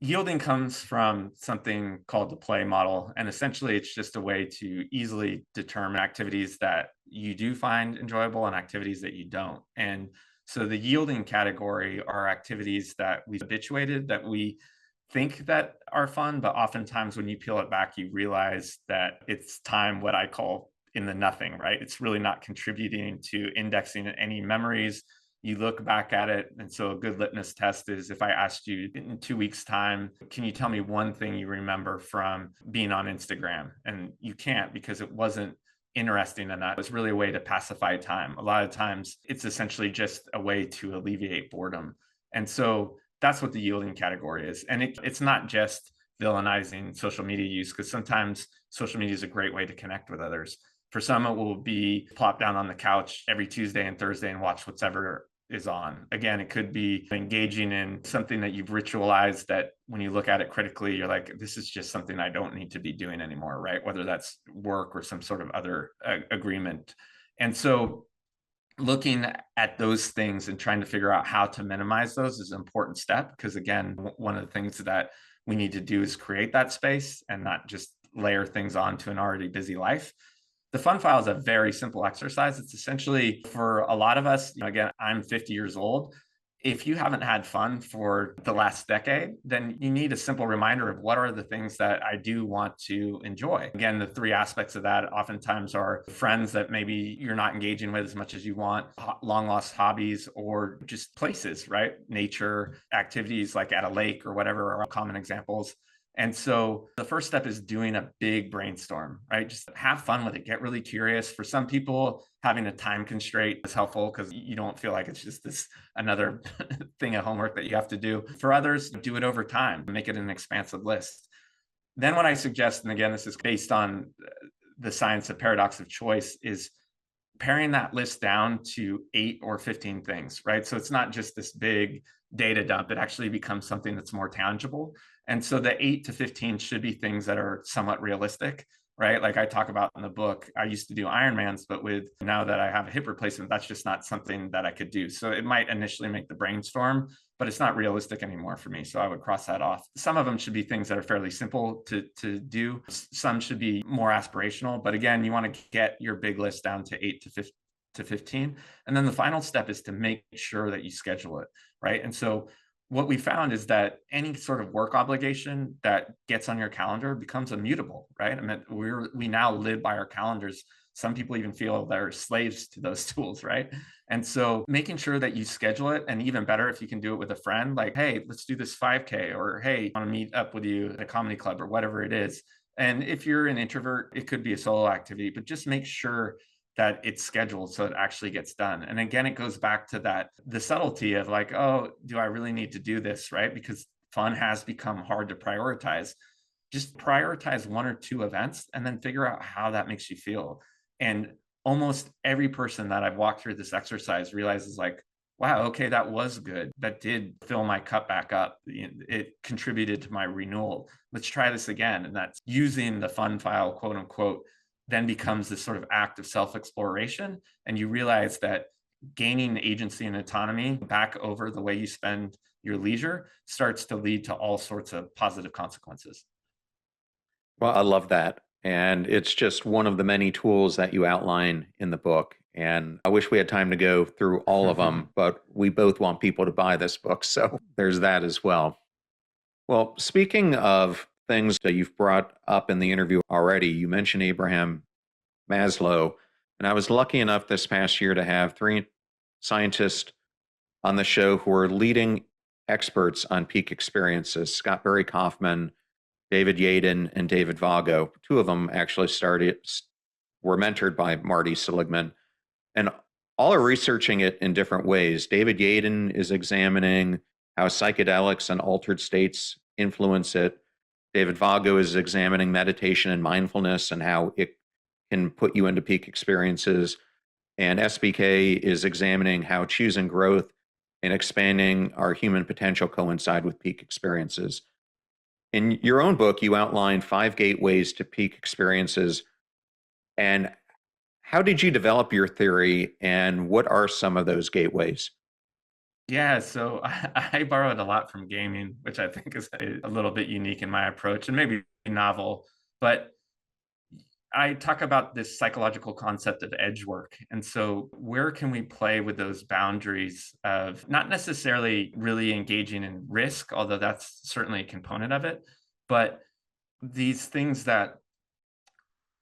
yielding comes from something called the play model. And essentially, it's just a way to easily determine activities that you do find enjoyable and activities that you don't. And so the yielding category are activities that we've habituated, that we think that are fun, but oftentimes when you peel it back, you realize that it's time, what I call in the nothing, right? It's really not contributing to indexing any memories. You look back at it. And so a good litmus test is if I asked you in 2 weeks' time, can you tell me one thing you remember from being on Instagram? And you can't because it wasn't interesting enough. It was really a way to pacify time. A lot of times it's essentially just a way to alleviate boredom. And so that's what the yielding category is. And it's not just villainizing social media use, because sometimes social media is a great way to connect with others. For some, it will be plop down on the couch every Tuesday and Thursday and watch whatever is on. Again, it could be engaging in something that you've ritualized that when you look at it critically, you're like, this is just something I don't need to be doing anymore, right? Whether that's work or some sort of other agreement. And so looking at those things and trying to figure out how to minimize those is an important step because again, one of the things that we need to do is create that space and not just layer things onto an already busy life. The fun file is a very simple exercise. It's essentially for a lot of us, again, I'm 50 years old. If you haven't had fun for the last decade, then you need a simple reminder of what are the things that I do want to enjoy. Again, the 3 aspects of that oftentimes are friends that maybe you're not engaging with as much as you want, long lost hobbies, or just places, right? Nature, activities like at a lake or whatever are common examples. And so the first step is doing a big brainstorm, right? Just have fun with it. Get really curious. For some people, having a time constraint is helpful because you don't feel like it's just this another thing of homework that you have to do. For others, do it over time, make it an expansive list. Then what I suggest, and again, this is based on the science of paradox of choice, is paring that list down to 8 or 15 things, right? So it's not just this big data dump. It actually becomes something that's more tangible. And so the 8 to 15 should be things that are somewhat realistic, right? Like I talk about in the book, I used to do Ironmans, but with now that I have a hip replacement, that's just not something that I could do. So it might initially make the brainstorm, but it's not realistic anymore for me. So I would cross that off. Some of them should be things that are fairly simple to do. Some should be more aspirational. But again, you want to get your big list down to 8 to 15. And then the final step is to make sure that you schedule it, right? And so what we found is that any sort of work obligation that gets on your calendar becomes immutable, right? I mean, we now live by our calendars. Some people even feel they're slaves to those tools, right? And so making sure that you schedule it, and even better if you can do it with a friend, like, hey, let's do this 5K, or hey, I want to meet up with you at a comedy club or whatever it is. And if you're an introvert, it could be a solo activity, but just make sure that it's scheduled so it actually gets done. And again, it goes back to that the subtlety of like, oh, do I really need to do this, right? Because fun has become hard to prioritize. Just prioritize 1 or 2 events and then figure out how that makes you feel. And almost every person that I've walked through this exercise realizes like, wow, okay, that was good. That did fill my cup back up. It contributed to my renewal. Let's try this again. And that's using the fun file, quote unquote, then becomes this sort of act of self-exploration. And you realize that gaining agency and autonomy back over the way you spend your leisure starts to lead to all sorts of positive consequences. Well, I love that. And it's just one of the many tools that you outline in the book. And I wish we had time to go through all of them, but we both want people to buy this book. So there's that as well. Well, speaking of things that you've brought up in the interview already, you mentioned Abraham Maslow. And I was lucky enough this past year to have 3 scientists on the show who are leading experts on peak experiences: Scott Barry Kaufman, David Yaden, and David Vago. 2 of them actually were mentored by Marty Seligman. And all are researching it in different ways. David Yaden is examining how psychedelics and altered states influence it. David Vago is examining meditation and mindfulness and how it can put you into peak experiences. And SBK is examining how choosing growth and expanding our human potential coincide with peak experiences. In your own book, you outlined 5 gateways to peak experiences. And how did you develop your theory, and what are some of those gateways? Yeah, so I borrowed a lot from gaming, which I think is a little bit unique in my approach and maybe novel. But I talk about this psychological concept of edge work. And so, where can we play with those boundaries of not necessarily really engaging in risk, although that's certainly a component of it, but these things that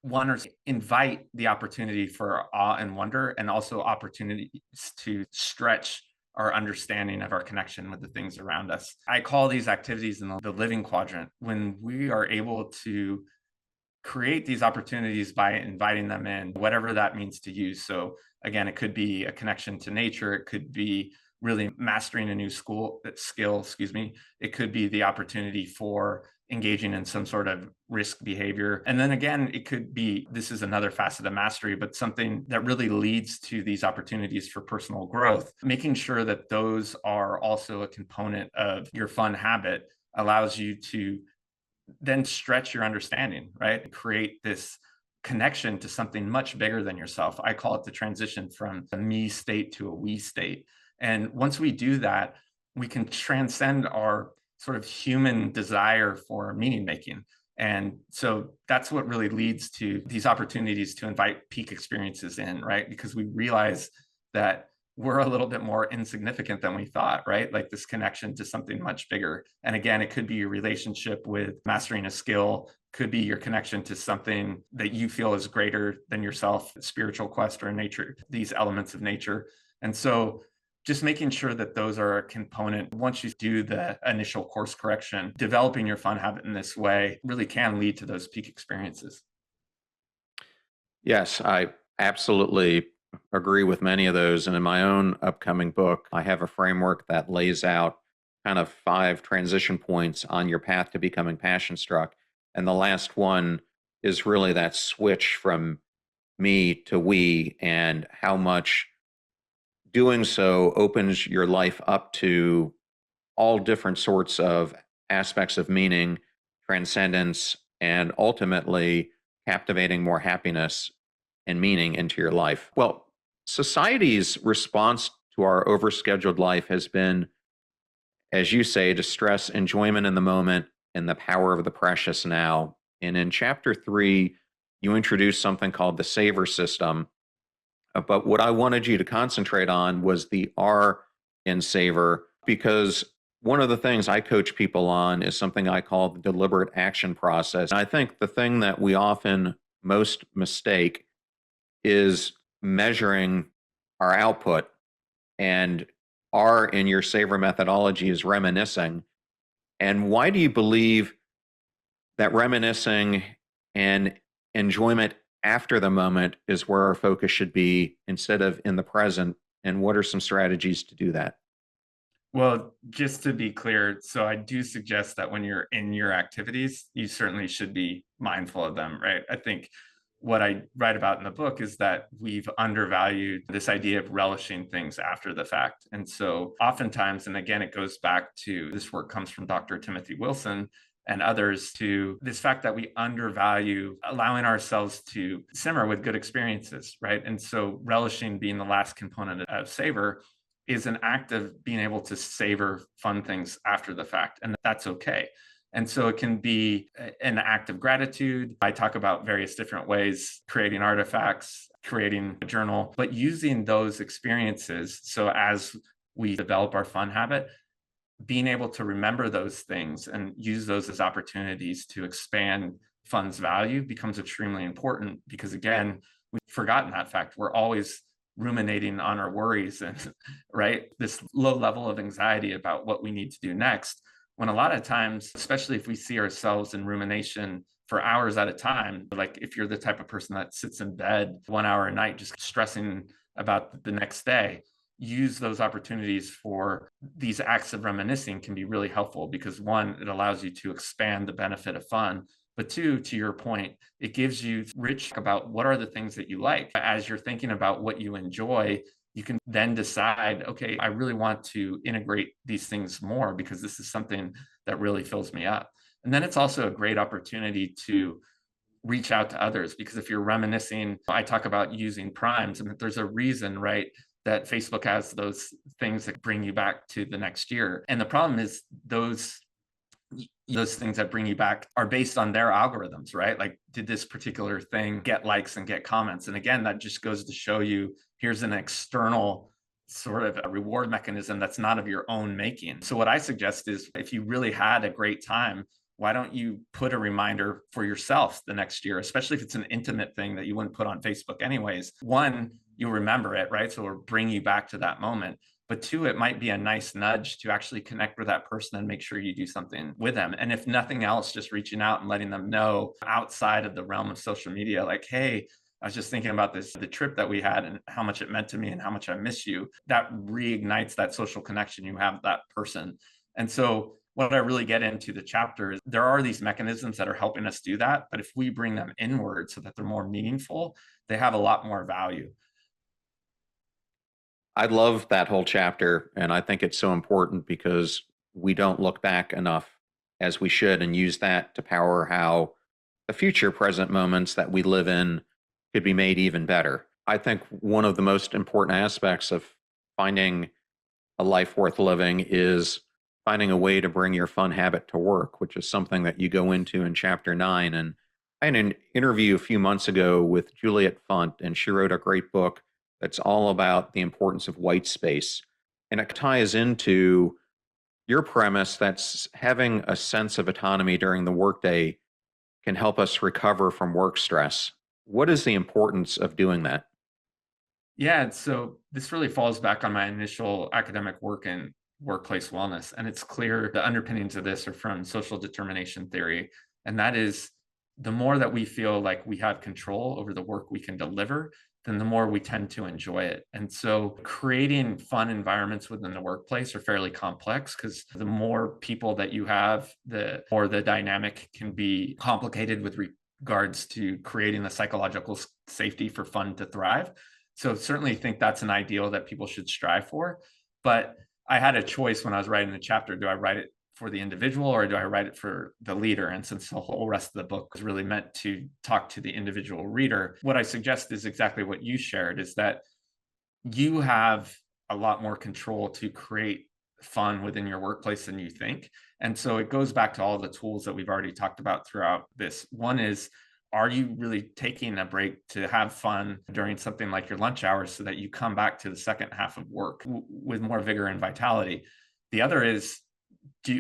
one invite the opportunity for awe and wonder, and also opportunities to stretch our understanding of our connection with the things around us. I call these activities in the living quadrant when we are able to create these opportunities by inviting them in, whatever that means to you. So again, it could be a connection to nature. It could be really mastering a new skill, excuse me. It could be the opportunity for engaging in some sort of risk behavior. And then again, it could be, this is another facet of mastery, but something that really leads to these opportunities for personal growth. Making sure that those are also a component of your fun habit allows you to then stretch your understanding, right? Create this connection to something much bigger than yourself. I call it the transition from a me state to a we state. And once we do that, we can transcend our sort of human desire for meaning making. And so that's what really leads to these opportunities to invite peak experiences in, right? Because we realize that we're a little bit more insignificant than we thought, right? Like this connection to something much bigger. And again, it could be your relationship with mastering a skill, could be your connection to something that you feel is greater than yourself, spiritual quest or nature, these elements of nature. And so just making sure that those are a component. Once you do the initial course correction, developing your fun habit in this way really can lead to those peak experiences. Yes, I absolutely agree with many of those. And in my own upcoming book, I have a framework that lays out kind of 5 transition points on your path to becoming passion struck. And the last one is really that switch from me to we, and how much doing so opens your life up to all different sorts of aspects of meaning, transcendence, and ultimately captivating more happiness and meaning into your life. Well, society's response to our overscheduled life has been, as you say, to stress enjoyment in the moment and the power of the precious now. And in chapter 3, you introduce something called the savor system. But what I wanted you to concentrate on was the R in savor, because one of the things I coach people on is something I call the deliberate action process. And I think the thing that we often most mistake is measuring our output. And R in your savor methodology is reminiscing. And why do you believe that reminiscing and enjoyment after the moment is where our focus should be instead of in the present? And what are some strategies to do that? Well, just to be clear, so I do suggest that when you're in your activities, you certainly should be mindful of them, right? I think what I write about in the book is that we've undervalued this idea of relishing things after the fact. And so oftentimes, and again, it goes back to this work comes from Dr. Timothy Wilson and others, to this fact that we undervalue allowing ourselves to simmer with good experiences, right? And so relishing being the last component of savor is an act of being able to savor fun things after the fact, and that's okay. And so it can be an act of gratitude. I talk about various different ways, creating artifacts, creating a journal, but using those experiences. So as we develop our fun habit, being able to remember those things and use those as opportunities to expand fun's value becomes extremely important, because again, we've forgotten that fact. We're always ruminating on our worries and right, this low level of anxiety about what we need to do next, when a lot of times, especially if we see ourselves in rumination for hours at a time, like if you're the type of person that sits in bed 1 hour a night just stressing about the next day, use those opportunities for these acts of reminiscing can be really helpful because one, it allows you to expand the benefit of fun. But two, to your point, it gives you rich about what are the things that you like. As you're thinking about what you enjoy, you can then decide, okay, I really want to integrate these things more because this is something that really fills me up. And then it's also a great opportunity to reach out to others because if you're reminiscing, I talk about using primes, and there's a reason, right, that Facebook has those things that bring you back to the next year. And the problem is those things that bring you back are based on their algorithms, right? Like, did this particular thing get likes and get comments? And again, that just goes to show you here's an external sort of a reward mechanism that's not of your own making. So, what I suggest is if you really had a great time, why don't you put a reminder for yourself the next year, especially if it's an intimate thing that you wouldn't put on Facebook anyways? One, you'll remember it, right? So it'll bring you back to that moment. But two, it might be a nice nudge to actually connect with that person and make sure you do something with them. And if nothing else, just reaching out and letting them know outside of the realm of social media, like, hey, I was just thinking about this, the trip that we had and how much it meant to me and how much I miss you. That reignites that social connection you have with that person. And so what I really get into the chapter is there are these mechanisms that are helping us do that. But if we bring them inward so that they're more meaningful, they have a lot more value. I love that whole chapter, and I think it's so important because we don't look back enough as we should and use that to power how the future present moments that we live in could be made even better. I think one of the most important aspects of finding a life worth living is finding a way to bring your fun habit to work, which is something that you go into in chapter 9. And I had an interview a few months ago with Juliet Funt, and she wrote a great book that's all about the importance of white space. And it ties into your premise that's having a sense of autonomy during the workday can help us recover from work stress. What is the importance of doing that? Yeah, so this really falls back on my initial academic work in workplace wellness. And it's clear the underpinnings of this are from social determination theory. And that is the more that we feel like we have control over the work we can deliver, then the more we tend to enjoy it. And so creating fun environments within the workplace are fairly complex because the more people that you have, the more the dynamic can be complicated with regards to creating the psychological safety for fun to thrive. So certainly think that's an ideal that people should strive for. But I had a choice when I was writing the chapter. Do I write it for the individual or do I write it for the leader? And since the whole rest of the book was really meant to talk to the individual reader, what I suggest is exactly what you shared, is that you have a lot more control to create fun within your workplace than you think. And so it goes back to all the tools that we've already talked about throughout this. One is, are you really taking a break to have fun during something like your lunch hours so that you come back to the second half of work with more vigor and vitality? The other is,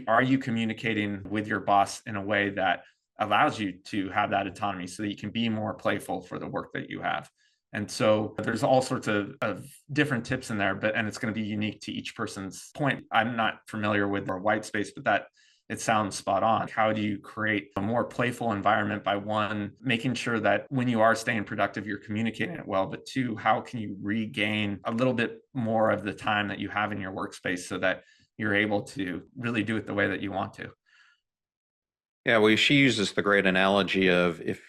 are you communicating with your boss in a way that allows you to have that autonomy so that you can be more playful for the work that you have? And so there's all sorts of different tips in there, and it's going to be unique to each person's point. I'm not familiar with our white space, but that it sounds spot on. How do you create a more playful environment by one, making sure that when you are staying productive, you're communicating it well, but two, how can you regain a little bit more of the time that you have in your workspace so that you're able to really do it the way that you want to? Yeah, well, she uses the great analogy of if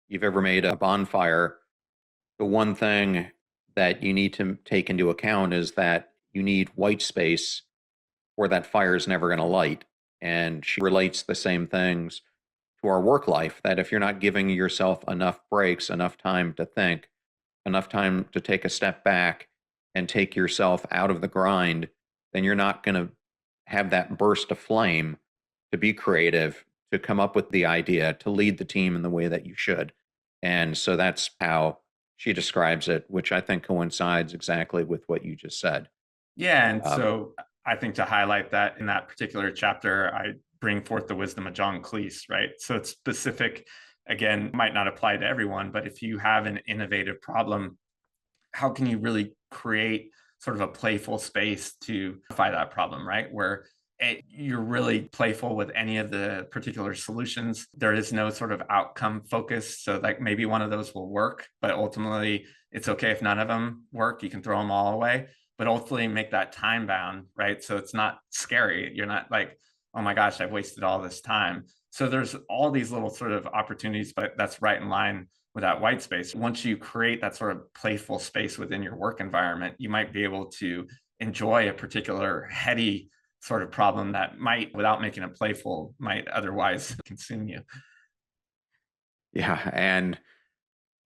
you've ever made a bonfire, the one thing that you need to take into account is that you need white space or that fire is never going to light. And she relates the same things to our work life, that if you're not giving yourself enough breaks, enough time to think, enough time to take a step back and take yourself out of the grind, then you're not going to have that burst of flame to be creative, to come up with the idea, to lead the team in the way that you should. And so that's how she describes it, which I think coincides exactly with what you just said. Yeah. And Um, so I think to highlight that in that particular chapter, I bring forth the wisdom of John Cleese, right? So it's specific, again, might not apply to everyone, but if you have an innovative problem, how can you really create sort of a playful space to fight that problem, right? Where you're really playful with any of the particular solutions. There is no sort of outcome focus. So like maybe one of those will work, but ultimately it's okay if none of them work. You can throw them all away, but ultimately make that time bound, right? So it's not scary. You're not like, oh my gosh, I've wasted all this time. So there's all these little sort of opportunities, but that's right in line with that white space. Once you create that sort of playful space within your work environment, you might be able to enjoy a particular heady sort of problem that might, without making it playful, might otherwise consume you. Yeah. And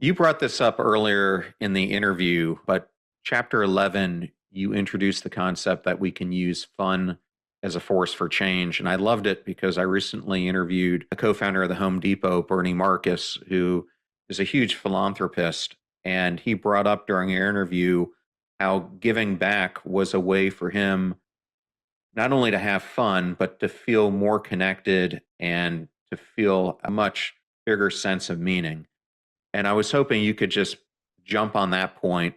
you brought this up earlier in the interview, but chapter 11, you introduced the concept that we can use fun as a force for change. And I loved it because I recently interviewed a co founder of the Home Depot, Bernie Marcus, who is a huge philanthropist. And he brought up during our interview how giving back was a way for him not only to have fun, but to feel more connected and to feel a much bigger sense of meaning. And I was hoping you could just jump on that point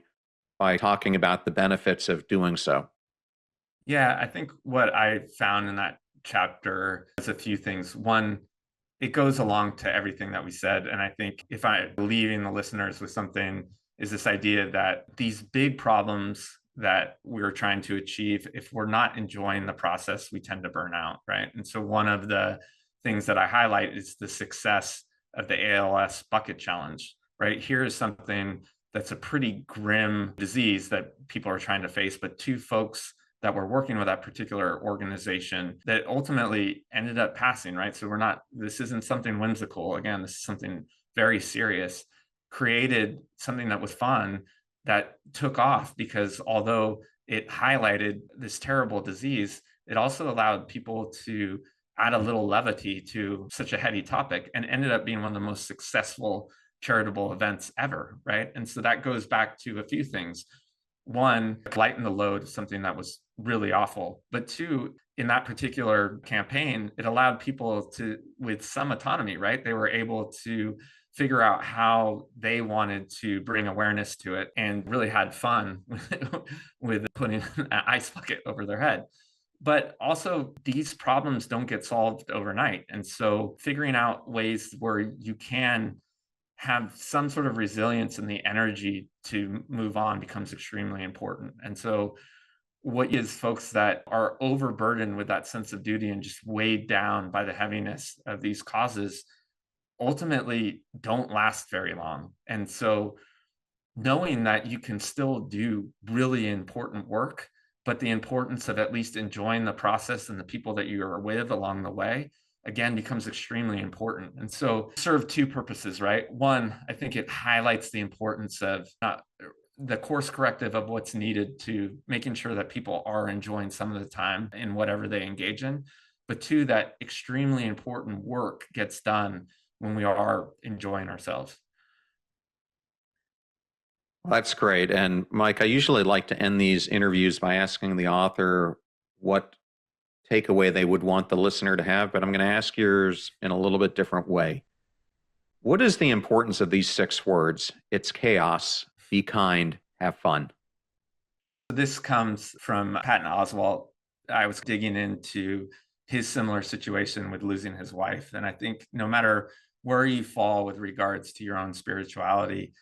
by talking about the benefits of doing so. Yeah, I think what I found in that chapter is a few things. One, it goes along to everything that we said. And I think if I'm leaving the listeners with something, is this idea that these big problems that we're trying to achieve, if we're not enjoying the process, we tend to burn out, right? And so one of the things that I highlight is the success of the ALS bucket challenge, right? Here is something that's a pretty grim disease that people are trying to face, but two folks that were working with that particular organization that ultimately ended up passing, right? So this isn't something whimsical. Again, this is something very serious, created something that was fun that took off because although it highlighted this terrible disease, it also allowed people to add a little levity to such a heady topic and ended up being one of the most successful charitable events ever, right? And so that goes back to a few things. One, lighten the load of something that was really awful. But two, in that particular campaign, it allowed people to, with some autonomy, right? They were able to figure out how they wanted to bring awareness to it and really had fun with putting an ice bucket over their head. But also, these problems don't get solved overnight. And so, figuring out ways where you can have some sort of resilience and the energy to move on becomes extremely important. And so, what is folks that are overburdened with that sense of duty and just weighed down by the heaviness of these causes ultimately don't last very long. And so, knowing that you can still do really important work, but the importance of at least enjoying the process and the people that you are with along the way, again, becomes extremely important. And so, serve two purposes, right? One, I think it highlights the importance of the course corrective of what's needed to making sure that people are enjoying some of the time in whatever they engage in. But two, that extremely important work gets done when we are enjoying ourselves. Well, that's great. And Mike, I usually like to end these interviews by asking the author what takeaway they would want the listener to have, but I'm going to ask yours in a little bit different way. What is the importance of these 6 words? It's chaos. Be kind. Have fun. This comes from Patton Oswalt. I was digging into his similar situation with losing his wife. And I think no matter where you fall with regards to your own spirituality,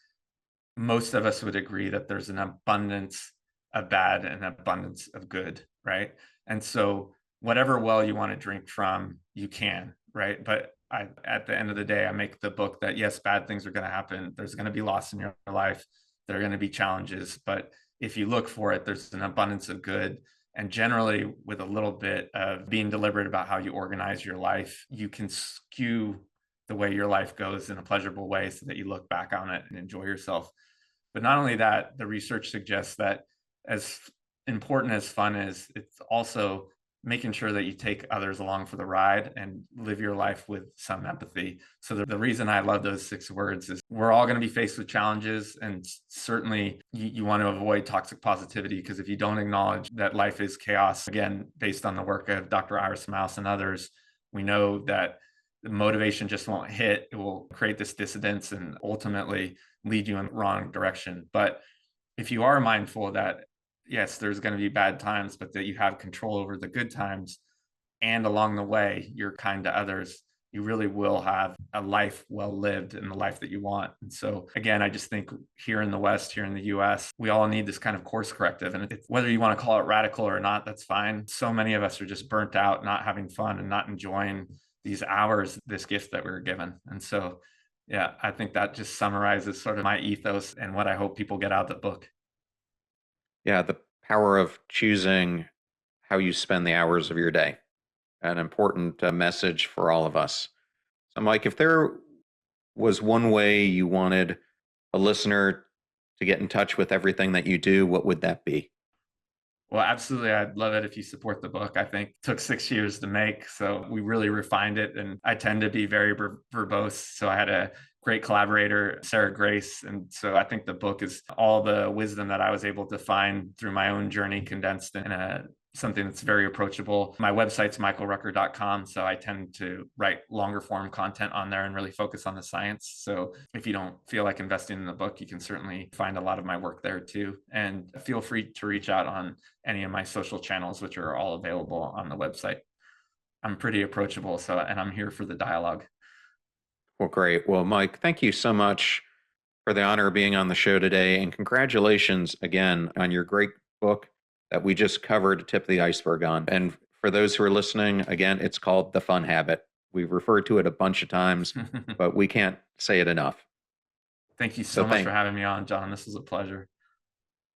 most of us would agree that there's an abundance of bad and an abundance of good, right? And so whatever well you want to drink from, you can, right? But at the end of the day, I make the book that yes, bad things are going to happen. There's going to be loss in your life. There are going to be challenges, but if you look for it, there's an abundance of good. And generally, with a little bit of being deliberate about how you organize your life, you can skew the way your life goes in a pleasurable way so that you look back on it and enjoy yourself. But not only that, the research suggests that as important as fun is, it's also making sure that you take others along for the ride and live your life with some empathy. So the reason I love those 6 words is we're all going to be faced with challenges, and certainly you want to avoid toxic positivity, because if you don't acknowledge that life is chaos, again, based on the work of Dr. Iris Mouse and others, we know that the motivation just won't hit. It will create this dissidence and ultimately lead you in the wrong direction. But if you are mindful that yes, there's going to be bad times, but that you have control over the good times, and along the way, you're kind to others, you really will have a life well lived and the life that you want. And so, again, I just think here in the West, here in the US, we all need this kind of course corrective. And whether you want to call it radical or not, that's fine. So many of us are just burnt out, not having fun and not enjoying these hours, this gift that we were given. And so, yeah, I think that just summarizes sort of my ethos and what I hope people get out of the book. Yeah, the power of choosing how you spend the hours of your day, an important message for all of us. So, Mike, if there was one way you wanted a listener to get in touch with everything that you do, what would that be? Well, absolutely. I'd love it if you support the book. I think it took 6 years to make, so we really refined it. And I tend to be very verbose. So I had a great collaborator, Sarah Grace. And so I think the book is all the wisdom that I was able to find through my own journey condensed in something that's very approachable. My website's michaelrucker.com. So I tend to write longer form content on there and really focus on the science. So if you don't feel like investing in the book, you can certainly find a lot of my work there too. And feel free to reach out on any of my social channels, which are all available on the website. I'm pretty approachable. And I'm here for the dialogue. Well, great. Well, Mike, thank you so much for the honor of being on the show today. And congratulations again on your great book that we just covered Tip of the Iceberg on. And for those who are listening, again, it's called The Fun Habit. We've referred to it a bunch of times, but we can't say it enough. Thank you so much for having me on, John. This was a pleasure.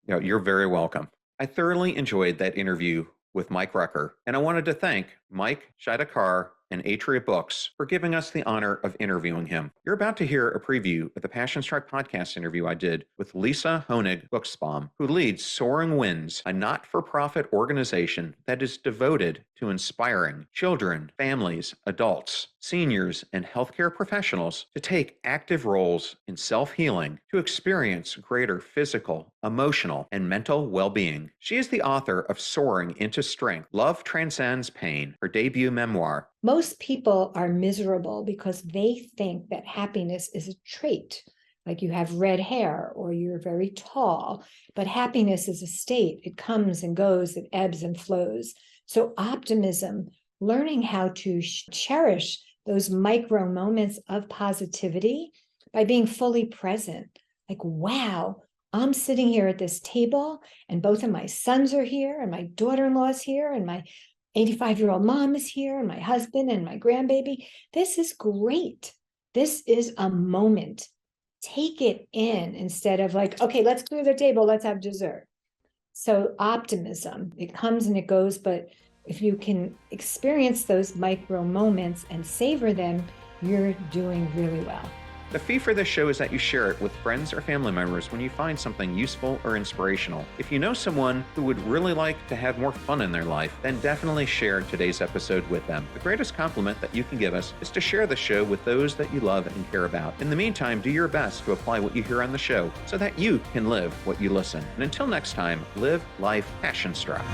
You're very welcome. I thoroughly enjoyed that interview with Mike Rucker, and I wanted to thank Mike Shidakar and Atria Books for giving us the honor of interviewing him. You're about to hear a preview of the Passion Struck podcast interview I did with Lisa Honig Buxbaum, who leads Soaring Winds, a not-for-profit organization that is devoted to inspiring children, families, adults, seniors, and healthcare professionals to take active roles in self-healing to experience greater physical, emotional, and mental well-being. She is the author of Soaring into Strength, Love Transcends Pain, her debut memoir. Most people are miserable because they think that happiness is a trait, like you have red hair or you're very tall, but happiness is a state. It comes and goes, it ebbs and flows. So optimism, learning how to cherish those micro moments of positivity by being fully present. Like, wow, I'm sitting here at this table and both of my sons are here and my daughter-in-law is here and my 85-year-old mom is here and my husband and my grandbaby. This is great. This is a moment. Take it in instead of like, okay, let's clear the table. Let's have dessert. So optimism, it comes and it goes, but if you can experience those micro moments and savor them, you're doing really well. The fee for this show is that you share it with friends or family members when you find something useful or inspirational. If you know someone who would really like to have more fun in their life, then definitely share today's episode with them. The greatest compliment that you can give us is to share the show with those that you love and care about. In the meantime, do your best to apply what you hear on the show so that you can live what you listen. And until next time, live life passion struck.